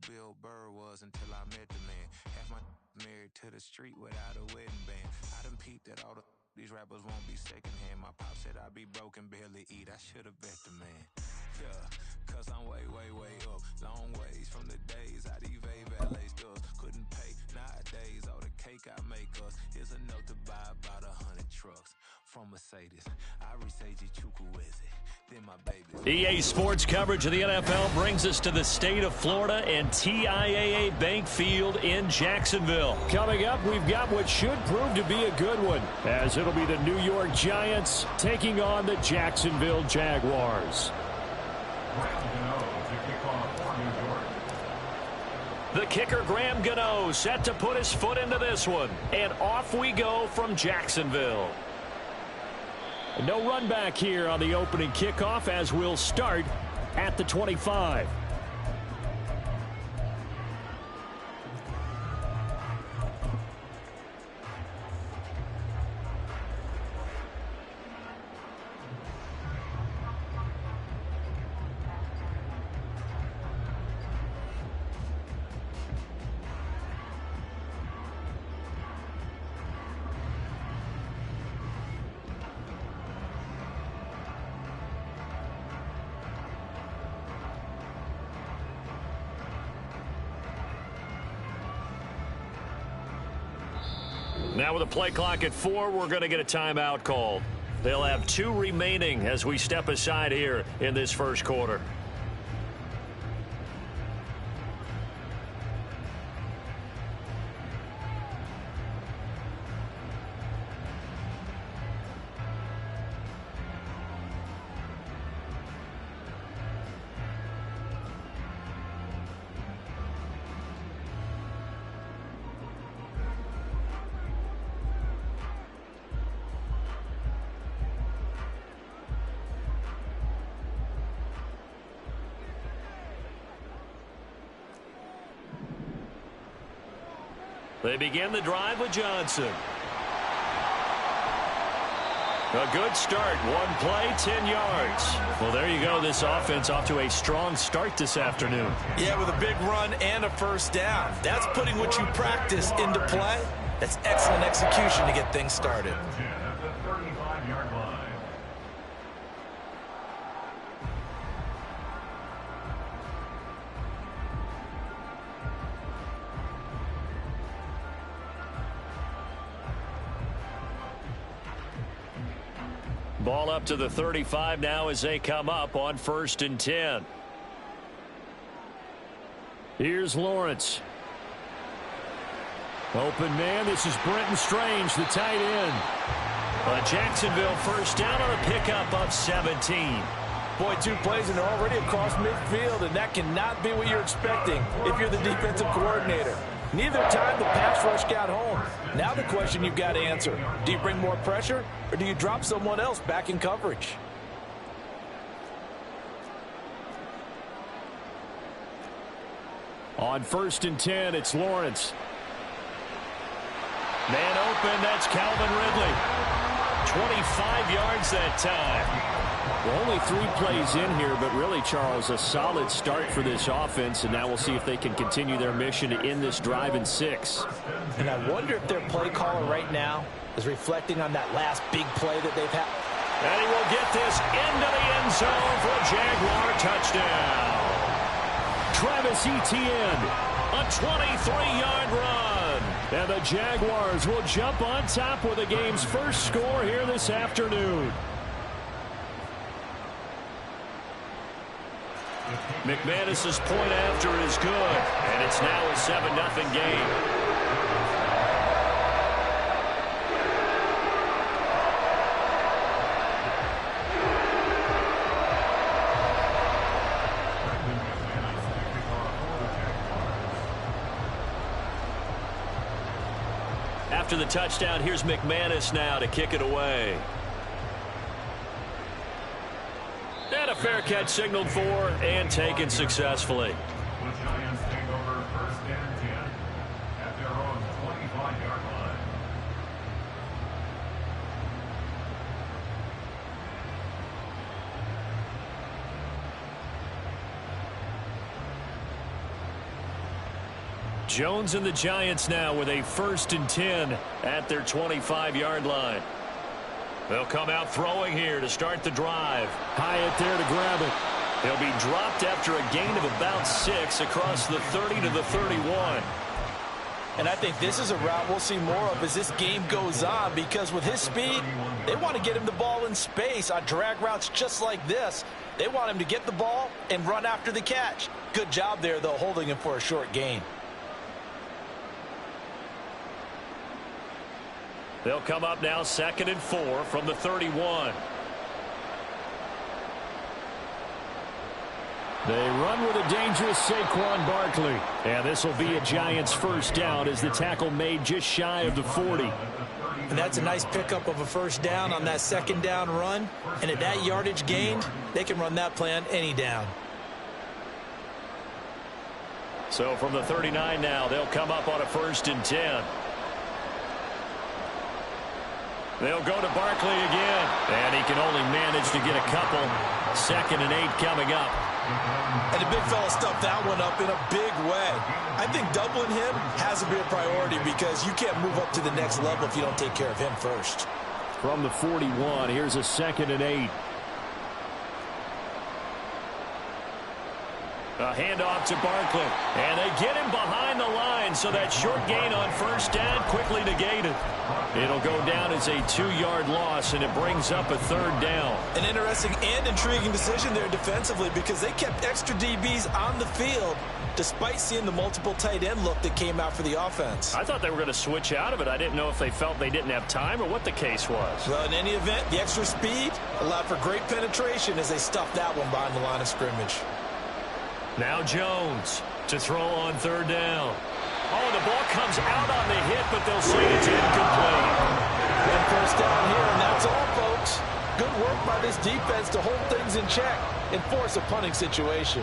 Bill Burr was until I met the man. Half my married to the street without a wedding band. I done peeped that all these rappers won't be secondhand. My pop said I'd be broken, barely eat. I should have bet the man. Yeah, cause I'm way, way, way up. Long ways from the days I evade valet stores. Couldn't pay nowadays. All the cake I make us is enough to buy about 100 trucks. From Mercedes, I Irisage Chukwueze. Then my baby. EA Sports coverage of the NFL brings us to the state of Florida and TIAA Bank Field in Jacksonville. Coming up, we've got what should prove to be a good one, as it'll be the New York Giants taking on the Jacksonville Jaguars. The kicker, Graham Gano, set to put his foot into this one. And off we go from Jacksonville. No run back here on the opening kickoff as we'll start at the 25. Now with a play clock at 4, we're going to get a timeout called. They'll have 2 remaining as we step aside here in this first quarter. They begin the drive with Johnson. A good start. 1 play, 10 yards. Well, there you go. This offense off to a strong start this afternoon. Yeah, with a big run and a first down. That's putting what you practice into play. That's excellent execution to get things started. Ball up to the 35 now as they come up on 1st and 10. Here's Lawrence. Open man, this is Brenton Strange, the tight end. A Jacksonville first down on a pickup of 17. Boy, 2 plays and they're already across midfield, and that cannot be what you're expecting if you're the defensive coordinator. Neither time the pass rush got home. Now the question you've got to answer, do you bring more pressure or do you drop someone else back in coverage? On 1st and 10, it's Lawrence. Man open, that's Calvin Ridley. 25 yards that time. Well, only 3 plays in here, but really, Charles, a solid start for this offense, and now we'll see if they can continue their mission to end this drive in 6. And I wonder if their play caller right now is reflecting on that last big play that they've had. And he will get this into the end zone for a Jaguar touchdown. Travis Etienne, a 23-yard run. And the Jaguars will jump on top with the game's first score here this afternoon. McManus's point after is good, and it's now a 7-0 game. After the touchdown, here's McManus now to kick it away. And a fair catch signaled for and taken successfully. The Giants take over 1st and 10 at their own 25-yard line. Jones and the Giants now with a 1st and 10 at their 25-yard line. They'll come out throwing here to start the drive. Hyatt there to grab it. He'll be dropped after a gain of about 6 across the 30 to the 31. And I think this is a route we'll see more of as this game goes on, because with his speed, they want to get him the ball in space on drag routes just like this. They want him to get the ball and run after the catch. Good job there, though, holding him for a short gain. They'll come up now 2nd and 4 from the 31. They run with a dangerous Saquon Barkley. And this will be a Giants 1st down as the tackle made just shy of the 40. And that's a nice pickup of a 1st down on that 2nd down run. And at that yardage gained, they can run that play on any down. So from the 39 now, they'll come up on a 1st and 10. They'll go to Barkley again. And he can only manage to get a couple. 2nd and 8 coming up. And the big fella stuffed that one up in a big way. I think doubling him has to be a priority, because you can't move up to the next level if you don't take care of him first. From the 41, here's a 2nd and 8. A handoff to Barkley. And they get him behind the line, so that short gain on 1st down quickly negated. It'll go down as a 2-yard loss, and it brings up a 3rd down. An interesting and intriguing decision there defensively, because they kept extra DBs on the field despite seeing the multiple tight end look that came out for the offense. I thought they were going to switch out of it. I didn't know if they felt they didn't have time or what the case was. Well, in any event, the extra speed allowed for great penetration as they stuffed that one behind the line of scrimmage. Now Jones to throw on 3rd down. Oh, the ball comes out on the hit, but they'll say it's incomplete. And 1st down here, and that's all, folks. Good work by this defense to hold things in check and force a punting situation.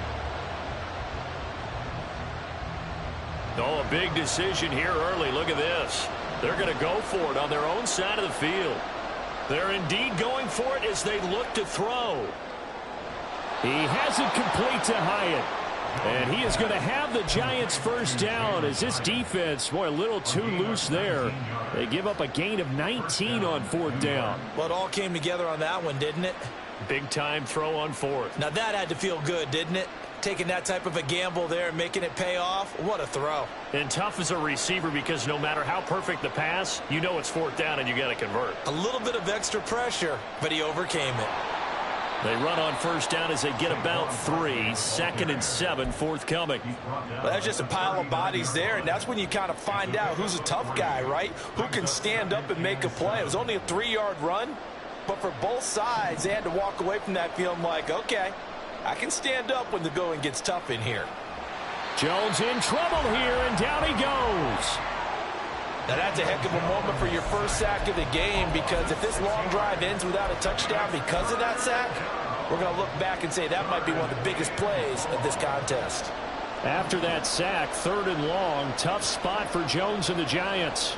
Oh, a big decision here early. Look at this. They're going to go for it on their own side of the field. They're indeed going for it as they look to throw. He has it complete to Hyatt. And he is going to have the Giants 1st down as this defense, boy, a little too loose there. They give up a gain of 19 on 4th down. Well, it all came together on that one, didn't it? Big time throw on 4th. Now that had to feel good, didn't it? Taking that type of a gamble there and making it pay off. What a throw. And tough as a receiver, because no matter how perfect the pass, you know it's 4th down and you got to convert. A little bit of extra pressure, but he overcame it. They run on 1st down as they get about 3. 2nd and 7 forthcoming. Well, that's just a pile of bodies there, and that's when you kind of find out who's a tough guy, right? Who can stand up and make a play. It was only a 3-yard run, but for both sides, they had to walk away from that feeling like, okay, I can stand up when the going gets tough in here. Jones in trouble here, and down he goes. Now that's a heck of a moment for your 1st sack of the game, because if this long drive ends without a touchdown because of that sack, we're going to look back and say that might be one of the biggest plays of this contest. After that sack, 3rd and long, tough spot for Jones and the Giants.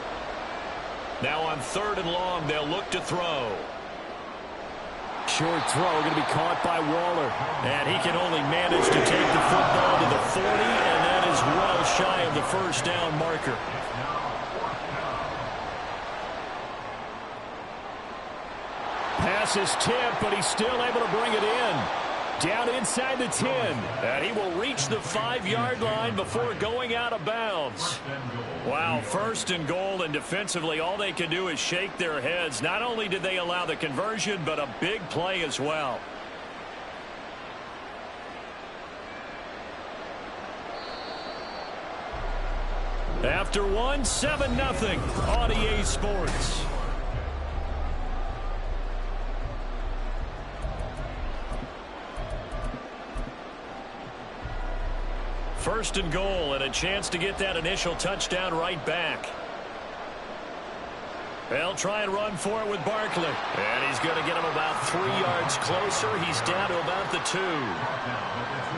Now on 3rd and long, they'll look to throw. Short throw going to be caught by Waller. And he can only manage to take the football to the 40, and that is well shy of the 1st down marker. Pass is tipped, but he's still able to bring it in. Down inside the 10. And he will reach the 5-yard line before going out of bounds. Wow, 1st and goal, and defensively all they can do is shake their heads. Not only did they allow the conversion, but a big play as well. After one, 7-0 on EA Sports. First and goal, and a chance to get that initial touchdown right back. They'll try and run for it with Barkley. And he's going to get him about 3 yards closer. He's down to about the 2.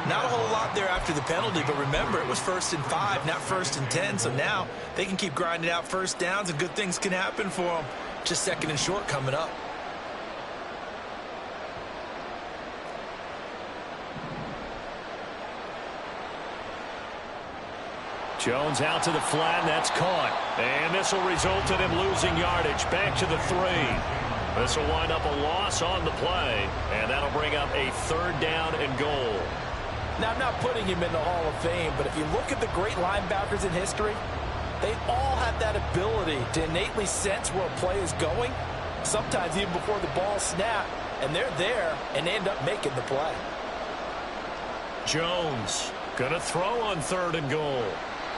Not a whole lot there after the penalty, but remember, it was 1st and 5, not 1st and 10. So now they can keep grinding out 1st downs, and good things can happen for them. Just 2nd and short coming up. Jones out to the flat, and that's caught. And this will result in him losing yardage. Back to the 3. This will wind up a loss on the play, and that'll bring up a 3rd down and goal. Now, I'm not putting him in the Hall of Fame, but if you look at the great linebackers in history, they all have that ability to innately sense where a play is going, sometimes even before the ball snaps, and they're there, and they end up making the play. Jones gonna throw on 3rd and goal.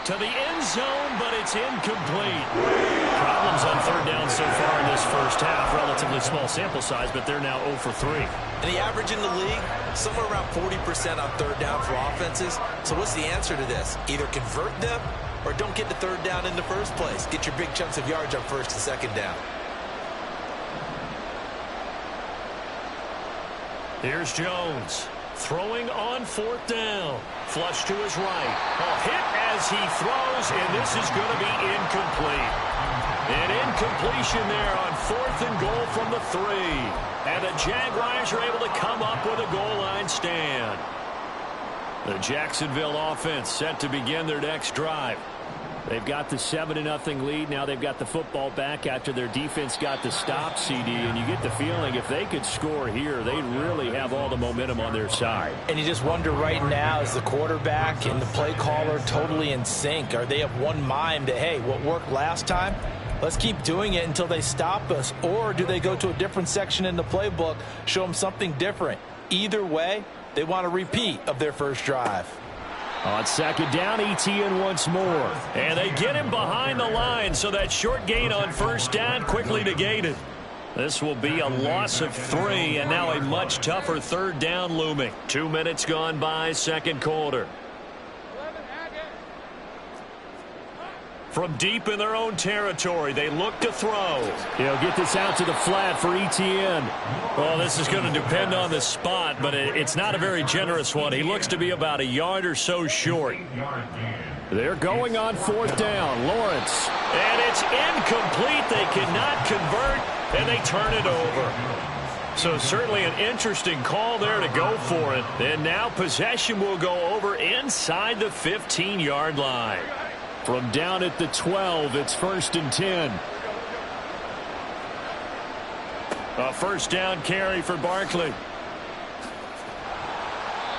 To the end zone, but it's incomplete. Problems on 3rd down so far in this first half. Relatively small sample size, but they're now 0 for 3. And the average in the league, somewhere around 40% on 3rd down for offenses. So what's the answer to this? Either convert them or don't get to 3rd down in the first place. Get your big chunks of yards on 1st and 2nd down. Here's Jones. Throwing on 4th down. Flush to his right. A hit as he throws, and this is going to be incomplete. An incompletion there on 4th and goal from the 3. And the Jaguars are able to come up with a goal line stand. The Jacksonville offense set to begin their next drive. They've got the 7-0 lead. Now they've got the football back after their defense got the stop, CD. And you get the feeling if they could score here, they'd really have all the momentum on their side. And you just wonder right now, is the quarterback and the play caller totally in sync? Are they of one mind that, hey, what worked last time, let's keep doing it until they stop us? Or do they go to a different section in the playbook, show them something different? Either way, they want a repeat of their first drive. On 2nd down, ETN once more. And they get him behind the line, so that short gain on 1st down quickly negated. This will be a loss of 3, and now a much tougher 3rd down looming. 2 minutes gone by, 2nd quarter. From deep in their own territory, they look to throw. He'll get this out to the flat for ETN. Well, this is going to depend on the spot, but it's not a very generous one. He looks to be about a yard or so short. They're going on 4th down. Lawrence. And it's incomplete. They cannot convert, and they turn it over. So certainly an interesting call there to go for it. And now possession will go over inside the 15-yard line. From down at the 12, it's 1st and 10. A 1st down carry for Barkley.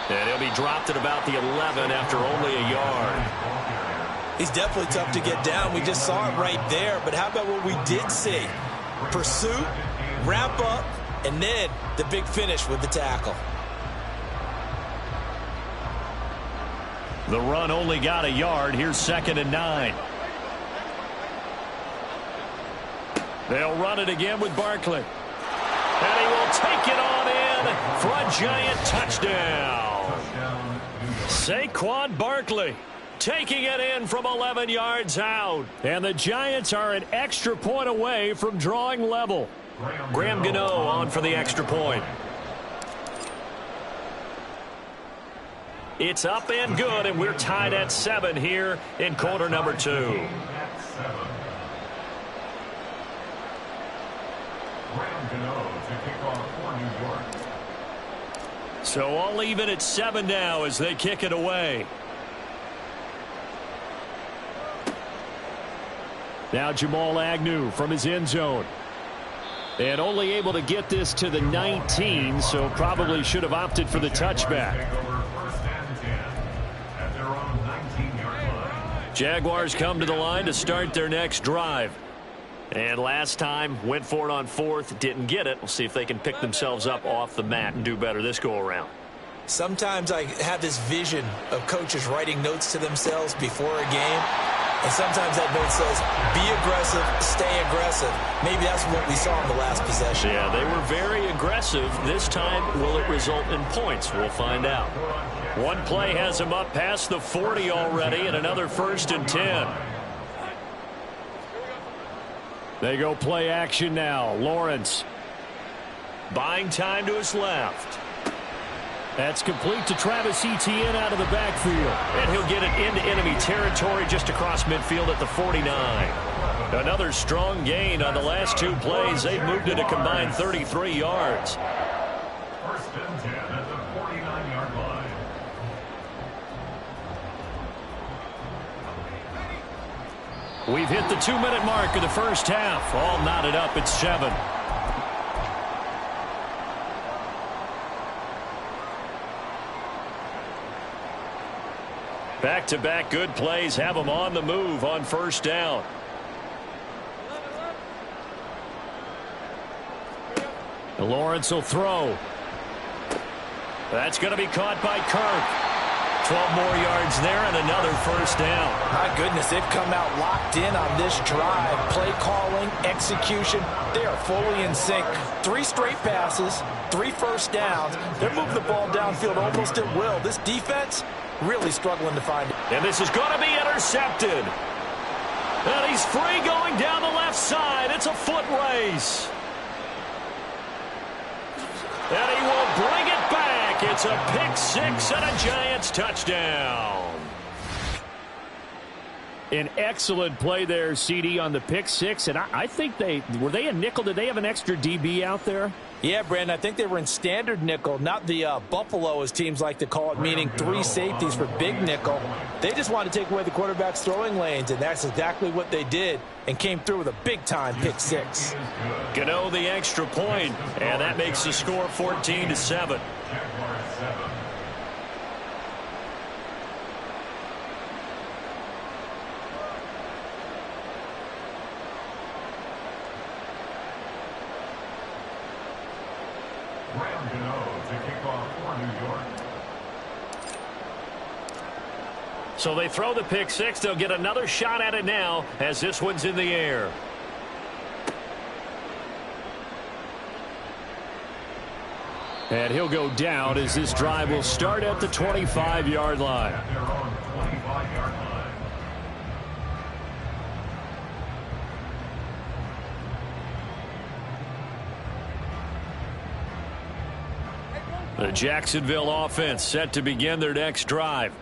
And he'll be dropped at about the 11 after only a yard. He's definitely tough to get down. We just saw it right there. But how about what we did see? Pursuit, wrap up, and then the big finish with the tackle. The run only got a yard. Here's 2nd and 9. They'll run it again with Barkley. And he will take it on in for a giant touchdown. Saquon Barkley taking it in from 11 yards out. And the Giants are an extra point away from drawing level. Graham Gano on for the extra point. It's up and good, and we're tied at 7 here in quarter number 2. So all even at 7 now as they kick it away. Now Jamal Agnew from his end zone. And only able to get this to the 19, so probably should have opted for the touchback. Jaguars come to the line to start their next drive. And last time, went for it on 4th, didn't get it. We'll see if they can pick themselves up off the mat and do better this go-around. Sometimes I have this vision of coaches writing notes to themselves before a game. And sometimes that note says, be aggressive, stay aggressive. Maybe that's what we saw in the last possession. Yeah, they were very aggressive. This time, will it result in points? We'll find out. One play has him up past the 40 already, and another 1st and 10. They go play action now. Lawrence buying time to his left. That's complete to Travis Etienne out of the backfield. And he'll get it into enemy territory just across midfield at the 49. Another strong gain on the last 2 plays. They've moved it a combined 33 yards. 1st and 10 at the 49-yard line. We've hit the 2-minute mark of the first half. All knotted up at 7. Back-to-back good plays have them on the move on first down. Lawrence will throw. That's going to be caught by Kirk. 12 more yards there and another first down. My goodness, they've come out locked in on this drive. Play calling, execution, they are fully in sync. 3 straight passes, 3 first downs. They're moving the ball downfield almost at will. This defense really struggling to find it. And this is going to be intercepted. And he's free going down the left side. It's a foot race. And he will bring it back. It's a pick 6 and a Giants touchdown. An excellent play there, CD, on the pick 6. And I think were they a nickel? Did they have an extra DB out there? Yeah, Brandon, I think they were in standard nickel, not the Buffalo, as teams like to call it, meaning 3 safeties for big nickel. They just wanted to take away the quarterback's throwing lanes, and that's exactly what they did, and came through with a big-time pick 6. Gano the extra point, and that makes the score 14-7. So they throw the pick 6. They'll get another shot at it now as this one's in the air. And he'll go down as this drive will start at the 25-yard line. The Jacksonville offense set to begin their next drive.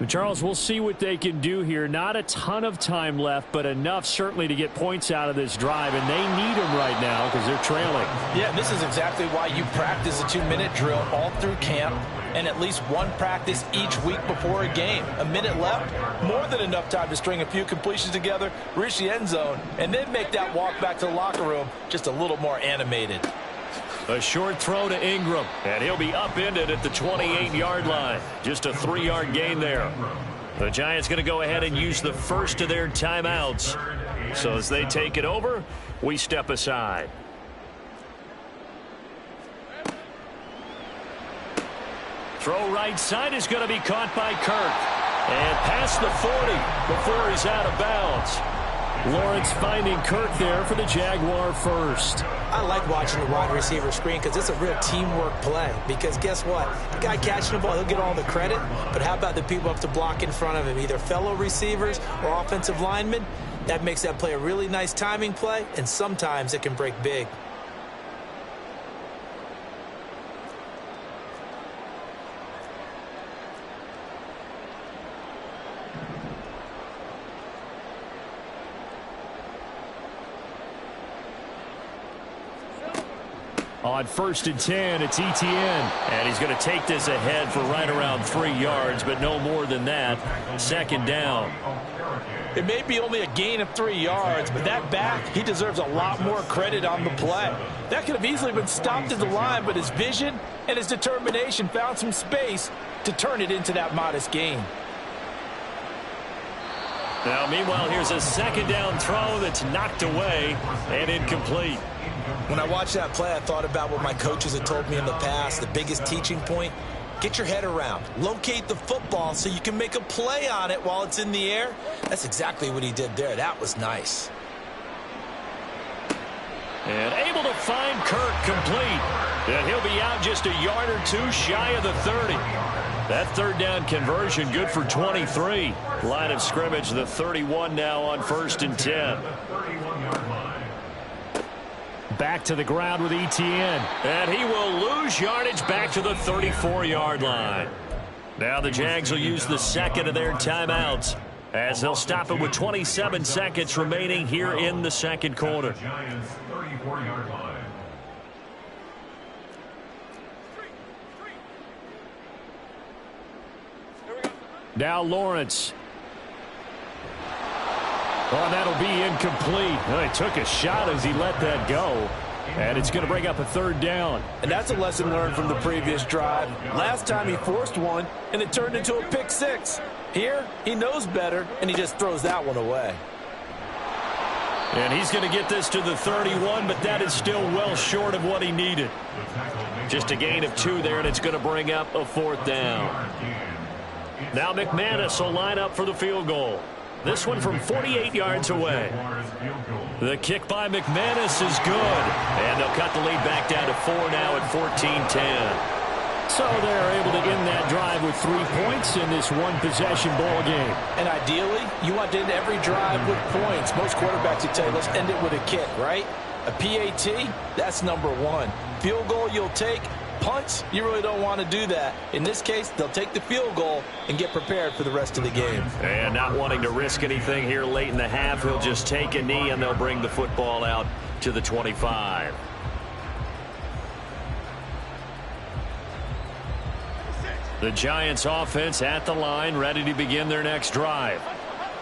Charles, we'll see what they can do here. Not a ton of time left, but enough certainly to get points out of this drive, and they need them right now because they're trailing. Yeah, this is exactly why you practice a 2-minute drill all through camp and at least one practice each week before a game. A minute left, more than enough time to string a few completions together, reach the end zone, and then make that walk back to the locker room just a little more animated. A short throw to Ingram, and he'll be upended at the 28-yard line. Just a 3-yard gain there. The Giants going to go ahead and use the first of their timeouts. So as they take it over, we step aside. Throw right side is going to be caught by Kirk. And past the 40 before he's out of bounds. Lawrence finding Kirk there for the Jaguar first. I like watching the wide receiver screen because it's a real teamwork play. Because guess what? The guy catching the ball, he'll get all the credit. But how about the people up to block in front of him, either fellow receivers or offensive linemen? That makes that play a really nice timing play, and sometimes it can break big. On 1st and 10, it's Etienne. And he's going to take this ahead for right around 3 yards, but no more than that. 2nd down. It may be only a gain of 3 yards, but that back, he deserves a lot more credit on the play. That could have easily been stopped at the line, but his vision and his determination found some space to turn it into that modest gain. Now, meanwhile, here's a 2nd down throw that's knocked away and incomplete. When I watched that play, I thought about what my coaches had told me in the past. The biggest teaching point, get your head around. Locate the football so you can make a play on it while it's in the air. That's exactly what he did there. That was nice. And able to find Kirk complete. And he'll be out just a yard or two shy of the 30. That 3rd down conversion good for 23. Line of scrimmage, the 31 now on 1st and 10. Back to the ground with Etienne. And he will lose yardage back to the 34-yard line. Now the Jags will use the 2nd of their timeouts as they'll stop it with 27 seconds remaining here in the 2nd quarter. Now Lawrence. Oh, and that'll be incomplete. Well, he took a shot as he let that go. And it's going to bring up a third down. And that's a lesson learned from the previous drive. Last time he forced one, and it turned into a pick six. Here, he knows better, and he just throws that one away. And he's going to get this to the 31, but that is still well short of what he needed. Just a gain of 2 there, and it's going to bring up a fourth down. Now McManus will line up for the field goal. This one from 48 yards away. The kick by McManus is good. And they'll cut the lead back down to 4 now at 14-10. So they're able to end that drive with 3 points in this one-possession ball game. And ideally, you want to end every drive with points. Most quarterbacks will tell you, let's end it with a kick, right? A PAT, that's number 1. Field goal you'll take. Punts, you really don't want to do that. In this case, they'll take the field goal and get prepared for the rest of the game. And not wanting to risk anything here late in the half, he'll just take a knee and they'll bring the football out to the 25. The Giants offense at the line, ready to begin their next drive.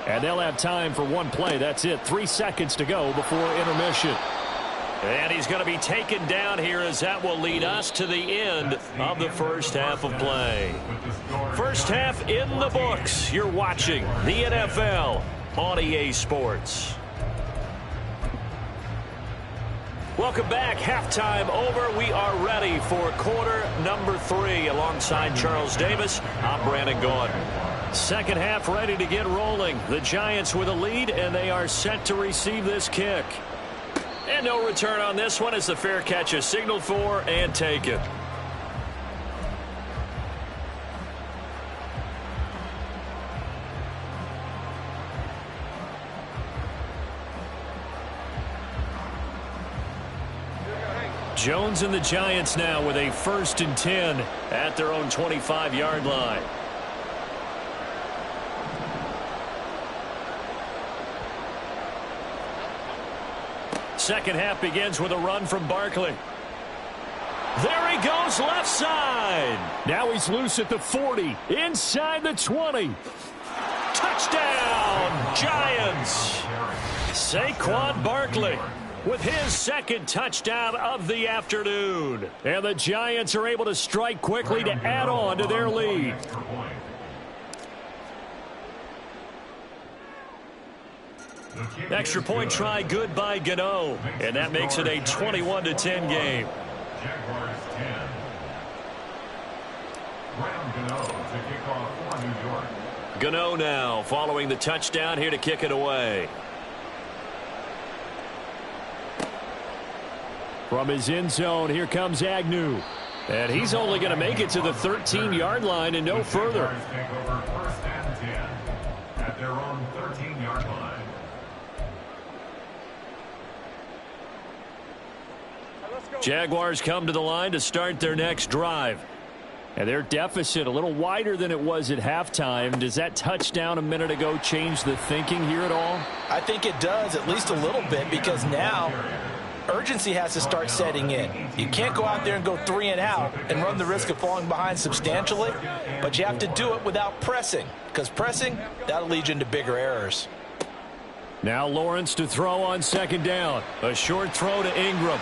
And they'll have time for one play. That's it. 3 seconds to go before intermission. And he's going to be taken down here as that will lead us to the end of the first half of play. First half in the books. You're watching the NFL on EA Sports. Welcome back. Halftime over. We are ready for quarter number 3. Alongside Charles Davis, I'm Brandon Gordon. Second half ready to get rolling. The Giants with a lead, and they are set to receive this kick. And no return on this one as the fair catch is signaled for and taken. Jones and the Giants now with a 1st and 10 at their own 25-yard line. Second half begins with a run from Barkley. There he goes left side. Now he's loose at the 40, inside the 20. Touchdown, Giants. Saquon Barkley with his second touchdown of the afternoon. And the Giants are able to strike quickly to add on to their lead. Extra point try good by Gano. And that makes it a 21-10 game. Jaguars 10. Graham Gano to kick off for New York. Gano now following the touchdown here to kick it away. From his end zone, here comes Agnew. And he's only going to make it to the 13-yard line and no further. Take over 1st and 10 at their own 13-yard line. Jaguars come to the line to start their next drive. And their deficit a little wider than it was at halftime. Does that touchdown a minute ago change the thinking here at all? I think it does, at least a little bit, because now urgency has to start setting in. You can't go out there and go 3 and out and run the risk of falling behind substantially, but you have to do it without pressing, because pressing, that'll lead you into bigger errors. Now Lawrence to throw on second down. A short throw to Ingram.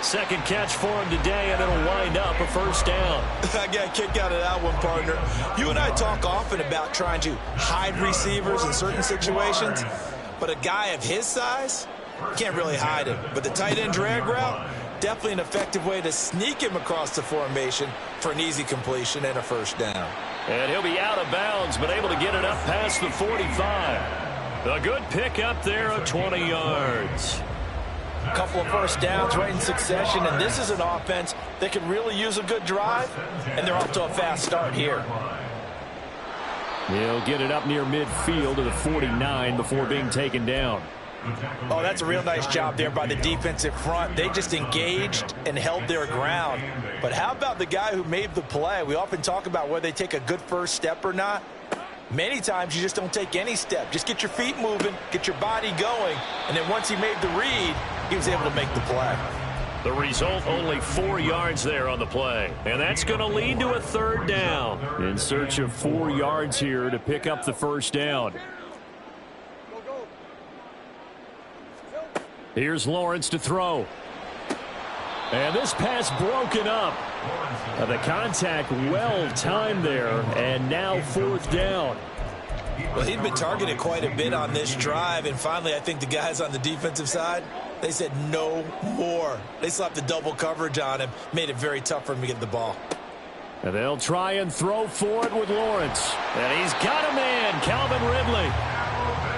Second catch for him today, and it'll wind up a first down. I got a kick out of that one, partner. You and I talk often about trying to hide receivers in certain situations, but a guy of his size, can't really hide him. But the tight end drag route, definitely an effective way to sneak him across the formation for an easy completion and a first down. And he'll be out of bounds, but able to get it up past the 45. A good pick up there of 20 yards. A couple of first downs right in succession, and this is an offense that could really use a good drive, and they're off to a fast start here. He'll get it up near midfield to the 49 before being taken down. Oh, that's a real nice job there by the defensive front. They just engaged and held their ground. But how about the guy who made the play? We often talk about whether they take a good first step or not. Many times you just don't take any step. Just get your feet moving, get your body going, and then once he made the read, he was able to make the play. The result, only 4 yards there on the play. And that's going to lead to a third down. In search of 4 yards here to pick up the first down. Here's Lawrence to throw. And this pass broken up. The contact well timed there, and now 4th down. Well, he'd been targeted quite a bit on this drive, and finally I think the guys on the defensive side, they said no more. They slapped the double coverage on him, made it very tough for him to get the ball. And they'll try and throw for it with Lawrence. And he's got a man, Calvin Ridley.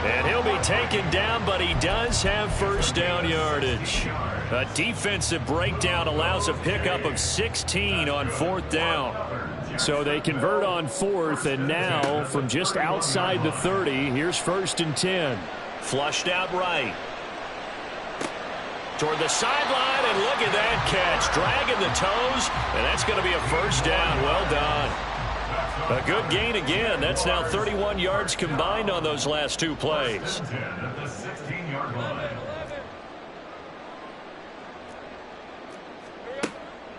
And he'll be taken down, but he does have 1st down yardage. A defensive breakdown allows a pickup of 16 on 4th down. So they convert on 4th, and now from just outside the 30, here's 1st and 10. Flushed out right. Toward the sideline, and look at that catch. Dragging the toes, and that's going to be a 1st down. Well done. A good gain again. That's now 31 yards combined on those last 2 plays.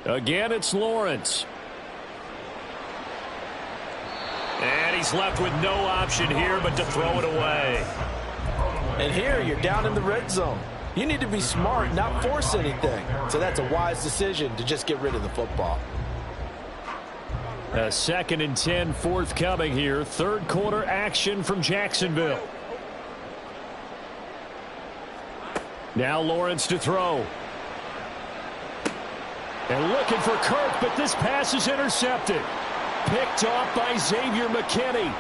Again, it's Lawrence. And he's left with no option here but to throw it away. And here you're down in the red zone. You need to be smart, not force anything. So that's a wise decision to just get rid of the football. A 2nd and 10 forthcoming here. 3rd quarter action from Jacksonville. Now Lawrence to throw. And looking for Kirk, but this pass is intercepted. Picked off by Xavier McKinney.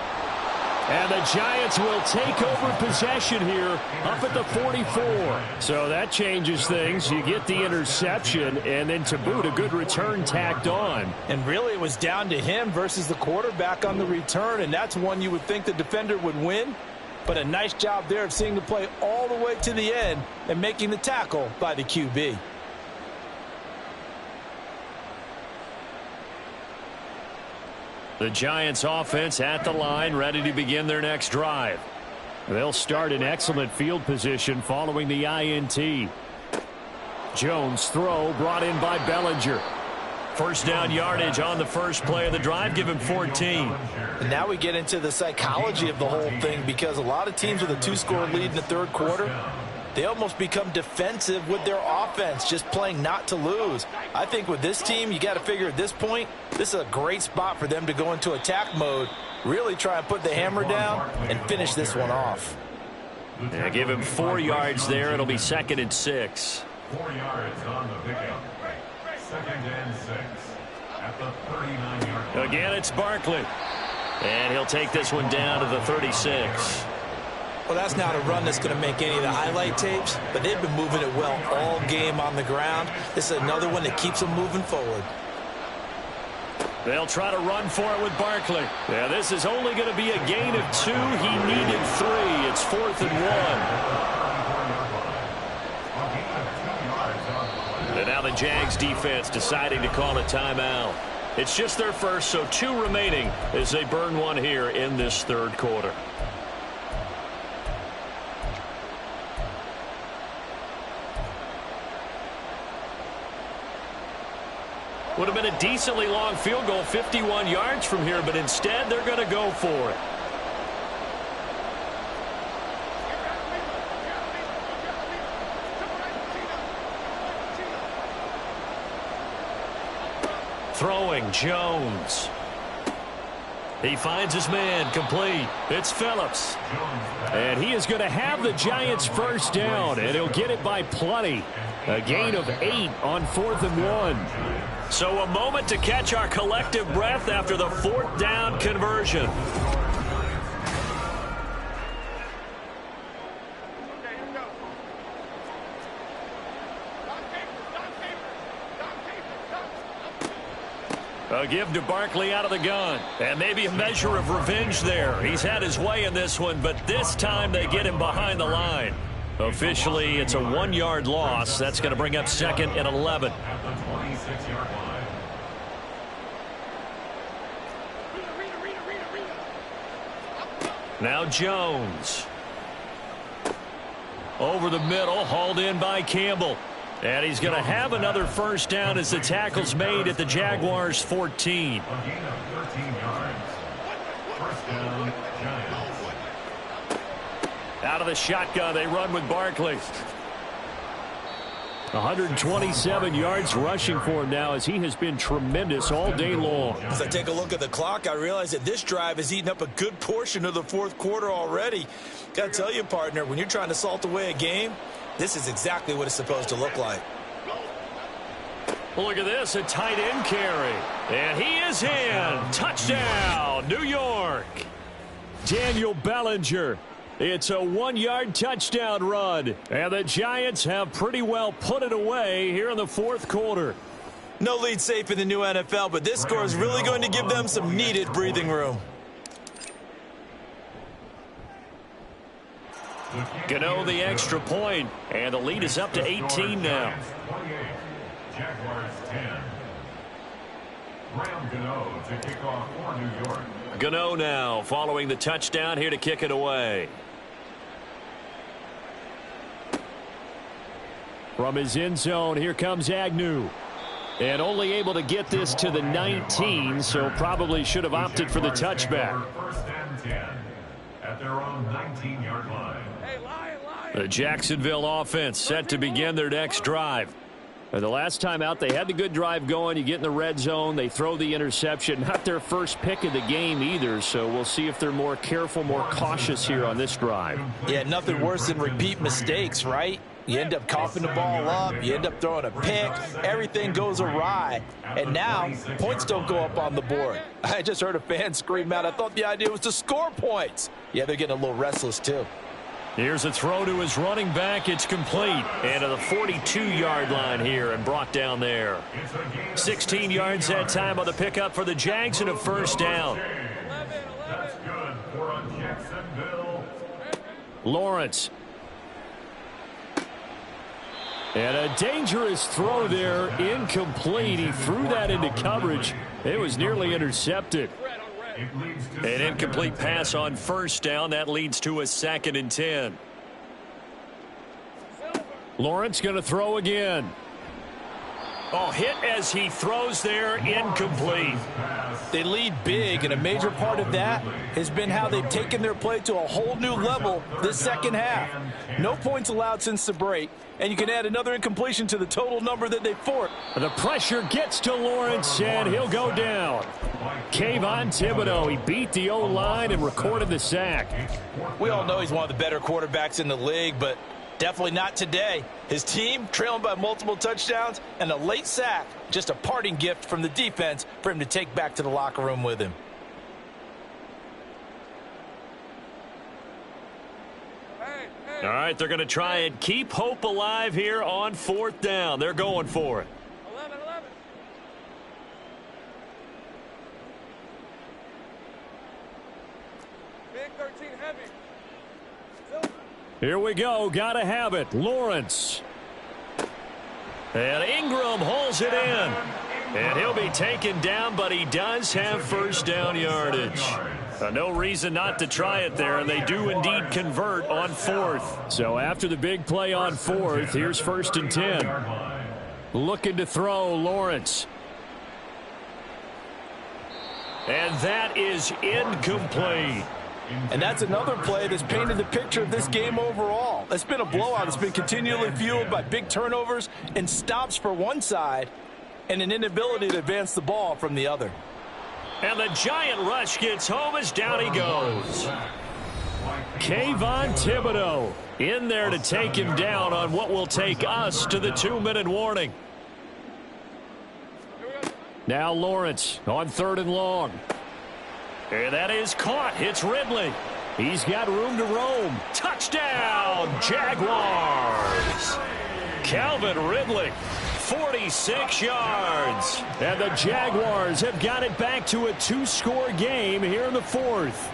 And the Giants will take over possession here up at the 44. So that changes things. You get the interception, and then to boot, a good return tacked on. And really it was down to him versus the quarterback on the return, and that's one you would think the defender would win. But a nice job there of seeing the play all the way to the end and making the tackle by the QB. The Giants offense at the line, ready to begin their next drive. They'll start in excellent field position following the INT. Jones' throw brought in by Bellinger. 1st down yardage on the first play of the drive. Give him 14. And now we get into the psychology of the whole thing, because a lot of teams with a 2-score lead in the 3rd quarter, they almost become defensive with their offense, just playing not to lose. I think with this team, you got to figure at this point, this is a great spot for them to go into attack mode, really try and put the hammer down and finish this one off. Yeah, give him 4 yards there. It'll be 2nd and 6. 4 yards on the pickup. 2nd and 6 at the 39-yard line. Again, it's Barkley. And he'll take this one down to the 36. Well, that's not a run that's going to make any of the highlight tapes, but they've been moving it well all game on the ground. This is another one that keeps them moving forward. They'll try to run for it with Barkley. Yeah, this is only going to be a gain of 2. He needed 3. It's 4th and 1. And now the Jags defense deciding to call a timeout. It's just their first, so 2 remaining as they burn one here in this 3rd quarter. Would have been a decently long field goal, 51 yards from here, but instead they're going to go for it. Throwing, Jones. He finds his man, complete. It's Phillips. And he is going to have the Giants' 1st down, and he'll get it by plenty. A gain of 8 on 4th and 1. So a moment to catch our collective breath after the 4th down conversion. A give to Barkley out of the gun. And maybe a measure of revenge there. He's had his way in this one, but this time they get him behind the line. Officially, it's a 1-yard loss. That's going to bring up 2nd and 11. At the 26-yard line. Now Jones. Over the middle, hauled in by Campbell. And he's going to have another 1st down as the tackle's made at the Jaguars' 14. A gain of 13 yards. 1st down, Giants. Out of the shotgun, they run with Barkley. 127 yards rushing for him now as he has been tremendous all day long. As I take a look at the clock, I realize that this drive has eaten up a good portion of the fourth quarter already. Got to tell you, partner, when you're trying to salt away a game, this is exactly what it's supposed to look like. Look at this, a tight end carry. And he is in. Touchdown, New York. Daniel Bellinger. It's a 1-yard touchdown run. And the Giants have pretty well put it away here in the fourth quarter. No lead safe in the new NFL, but this score is really going to give them some needed breathing room. Gano the extra point, and the lead is up to 18 now. Jaguars 10. Graham Gano to kick off for New York. Gano now following the touchdown here to kick it away. From his end zone, here comes Agnew. And only able to get this to the 19, so probably should have opted for the touchback. First and 10 at their own 19-yard line. The Jacksonville offense set to begin their next drive. The last time out, they had the good drive going. You get in the red zone, they throw the interception. Not their first pick of the game either, so we'll see if they're more careful, more cautious here on this drive. Yeah, nothing worse than repeat mistakes, right? You end up coughing the ball up. You end up throwing a pick. Everything goes awry. And now, points don't go up on the board. I just heard a fan scream out, I thought the idea was to score points. Yeah, they're getting a little restless, too. Here's a throw to his running back. It's complete. And to the 42-yard line here and brought down there. 16 yards that time on the pickup for the Jags and a first down. That's good for Jacksonville. Lawrence. And a dangerous throw there, incomplete. He threw that into coverage. It was nearly intercepted. An incomplete pass on first down. That leads to a 2nd and 10. Lawrence going to throw again. Oh, hit as he throws there, incomplete. They lead big, and a major part of that has been how they've taken their play to a whole new level this second half. No points allowed since the break, and you can add another incompletion to the total number that they forced. The pressure gets to Lawrence, and he'll go down. Kayvon Thibodeau, he beat the O-line and recorded the sack. We all know he's one of the better quarterbacks in the league, but definitely not today. His team trailing by multiple touchdowns and a late sack. Just a parting gift from the defense for him to take back to the locker room with him. All right, they're going to try and keep hope alive here on 4th down. They're going for it. 11. Big 13 heavy. Here we go. Got to have it. Lawrence. And Ingram holds it in. And he'll be taken down, but he does have first down yardage. No reason not to try it there, and they do indeed convert on 4th. So after the big play on 4th, here's 1st and 10. Looking to throw, Lawrence. And that is incomplete. And that's another play that's painted the picture of this game overall. It's been a blowout. It's been continually fueled by big turnovers and stops for one side and an inability to advance the ball from the other. And the giant rush gets home as down he goes. Kayvon Thibodeau in there to take him down on what will take us to the 2-minute warning. Now Lawrence on 3rd and long. And that is caught. It's Ridley. He's got room to roam. Touchdown, Jaguars. Calvin Ridley, 46 yards. And the Jaguars have got it back to a 2-score game here in the 4th.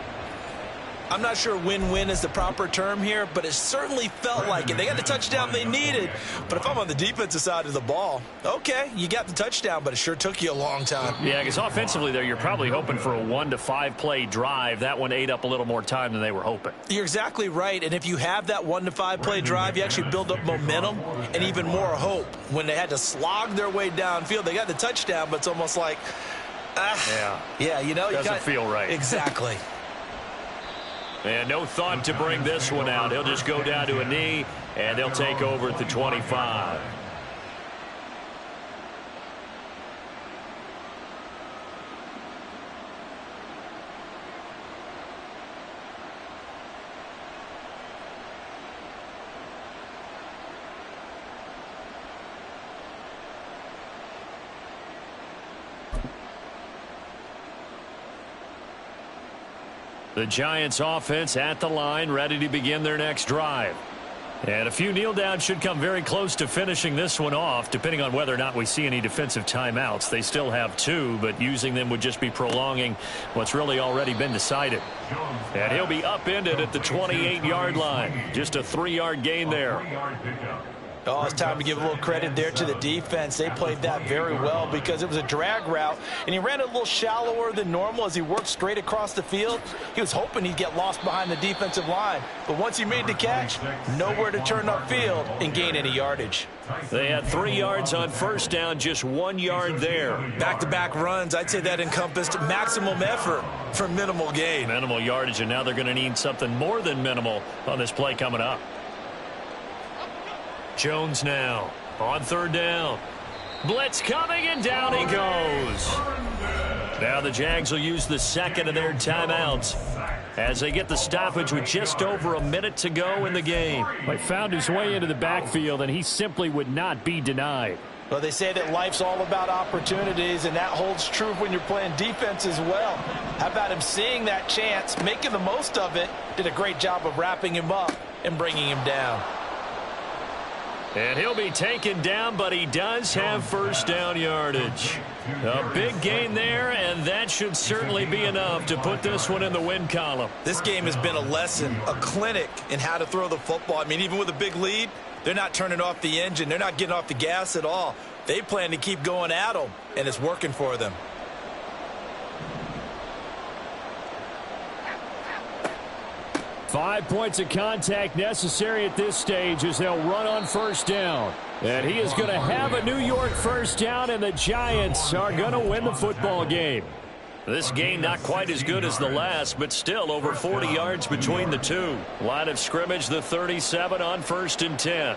I'm not sure win-win is the proper term here, but it certainly felt like it. They got the touchdown they needed, but if I'm on the defensive side of the ball, okay, you got the touchdown, but it sure took you a long time. Yeah, because offensively there, you're probably hoping for a 1 to 5 play drive. That one ate up a little more time than they were hoping. You're exactly right, and if you have that 1 to 5 play drive, you actually build up momentum and even more hope. When they had to slog their way downfield, they got the touchdown, but it's almost like, yeah, you know, doesn't feel right. Exactly. And no thought to bring this one out. He'll just go down to a knee, and they'll take over at the 25. The Giants offense at the line, ready to begin their next drive. And a few kneel downs should come very close to finishing this one off, depending on whether or not we see any defensive timeouts. They still have 2, but using them would just be prolonging what's really already been decided. And he'll be upended at the 28-yard line. Just a 3-yard gain there. Oh, it's time to give a little credit there to the defense. They played that very well because it was a drag route, and he ran a little shallower than normal as he worked straight across the field. He was hoping he'd get lost behind the defensive line, but once he made the catch, nowhere to turn upfield and gain any yardage. They had 3 yards on first down, just 1 yard there. Back-to-back runs, I'd say that encompassed maximum effort for minimal gain. Minimal yardage, and now they're going to need something more than minimal on this play coming up. Jones now on 3rd down. Blitz coming, and down he goes. Now the Jags will use the second of their timeouts as they get the stoppage with just over a minute to go in the game. He found his way into the backfield, and he simply would not be denied. Well, they say that life's all about opportunities, and that holds true when you're playing defense as well. How about him seeing that chance, making the most of it, did a great job of wrapping him up and bringing him down. And he'll be taken down, but he does have first down yardage. A big gain there, and that should certainly be enough to put this one in the win column. This game has been a lesson, a clinic in how to throw the football. I mean, even with a big lead, they're not turning off the engine. They're not getting off the gas at all. They plan to keep going at them, and it's working for them. 5 points of contact necessary at this stage as they'll run on first down. And he is going to have a New York first down, and the Giants are going to win the football game. This game not quite as good as the last, but still over 40 yards between the two. Line of scrimmage, the 37 on 1st and 10.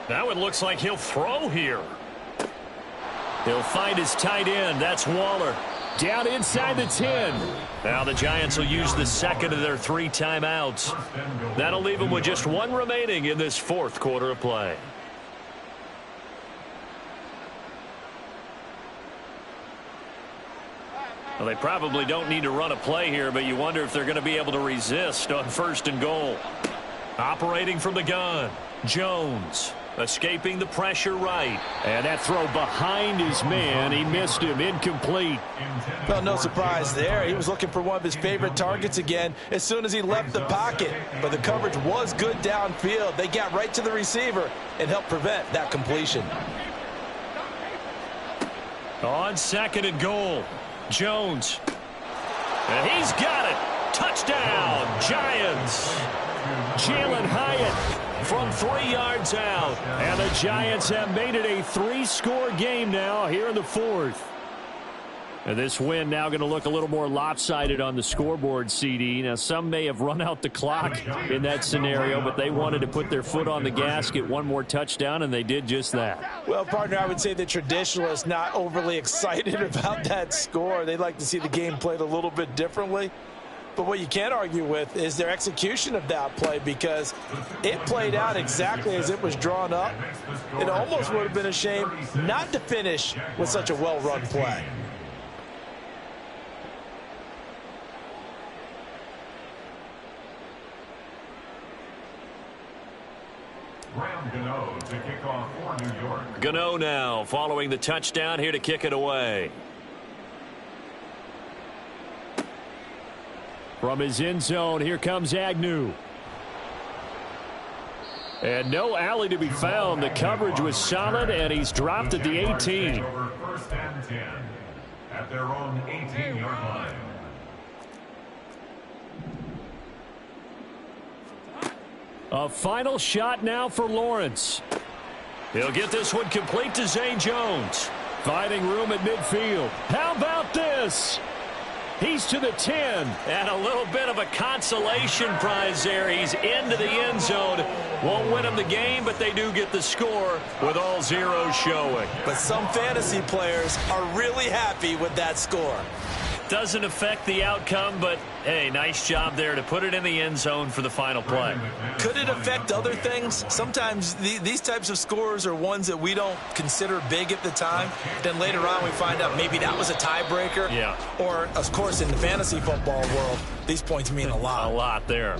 Now it looks like he'll throw here. He'll find his tight end. That's Waller. Down inside the 10. Now the Giants will use the second of their 3 timeouts. That'll leave them with just 1 remaining in this 4th quarter of play. Well, they probably don't need to run a play here, but you wonder if they're going to be able to resist on 1st and goal. Operating from the gun, Jones. Escaping the pressure right. And that throw behind his man. He missed him. Incomplete. Well, no surprise there. He was looking for one of his favorite targets again as soon as he left the pocket. But the coverage was good downfield. They got right to the receiver and helped prevent that completion. On 2nd and goal, Jones. And he's got it. Touchdown, Giants. Jalen Hyatt from 3 yards out. And the Giants have made it a 3-score game now here in the 4th. And this win now going to look a little more lopsided on the scoreboard, CD. Now, some may have run out the clock in that scenario, but they wanted to put their foot on the gas, get one more touchdown, and they did just that. Well, partner, I would say the traditionalists not overly excited about that score. They'd like to see the game played a little bit differently. But what you can't argue with is their execution of that play, because it played out exactly as it was drawn up. It almost would have been a shame not to finish with such a well-run play. Gano to kick off for New York. Gano now following the touchdown here to kick it away. From his end zone, here comes Agnew. And no alley to be found. The coverage was solid, and he's dropped at the 18. 1st and 10 at their own 18-yard line. A final shot now for Lawrence. He'll get this one complete to Zay Jones. Finding room at midfield. How about this? He's to the 10. And a little bit of a consolation prize there. He's into the end zone. Won't win them the game, but they do get the score with all zeros showing. But some fantasy players are really happy with that score. Doesn't affect the outcome, but, hey, nice job there to put it in the end zone for the final play. Could it affect other things? Sometimes these types of scores are ones that we don't consider big at the time. Then later on we find out maybe that was a tiebreaker. Yeah. Or, of course, in the fantasy football world, these points mean a lot. A lot there.